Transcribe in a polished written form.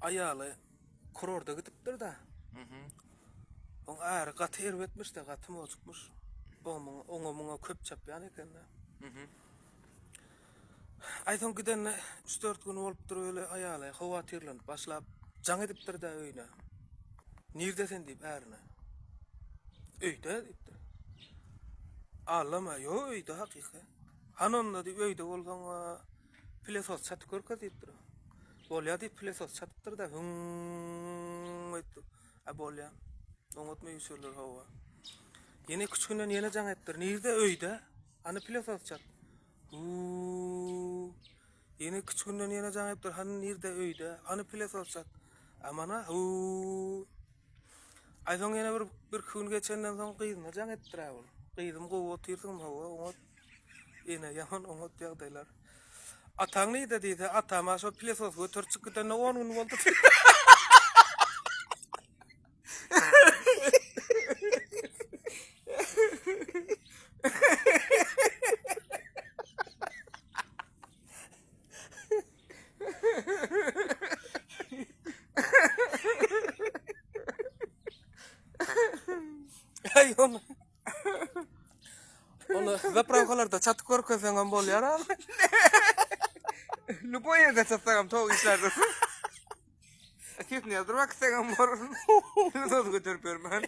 Ayaly kurorda gidipdir da. On ağır gatı erwetmiş de gatı mozukmuş. Oňa muňa köp çapýan eken de. Aýdan giden 3-4 gün bolupdyr öyle ayaly hawa terlenip başlap jaň edipdir da öýüne. Nirde sen diýip ärine. Öýde diýipdir. Allama yo öýde hakyky. Hanonda diýip öýde bolgaňa pilesos satyp görkä diýipdir. Bolýa diýip pilesos satypdyr da etdi. A bolýa. Oňatma ýüşürler hawa. Yine küçükünden yine jaň etdir. Nirde öýde? Hani pilesos çat. Yine küçükünden yine jaň etdir. Hani nirde öýde? Hani pilesos çat. Amana Aýdan ýene bir gün geçenden soň gyzyna jaň etdir ol. Gyzym gowy otyrdyň hawa, oňa ene ýaman oňa ýagdaýlar. Ataň näde diýdi? Atama şo pilesos götürüp çykdan 10 gün boldy. Ay onu zapravkalarda çatık görkeseňem bolýar ha. Любое да çatsagam tog işlerdi. Akit ne durmak istedim var. Nasıl götürüp bermen.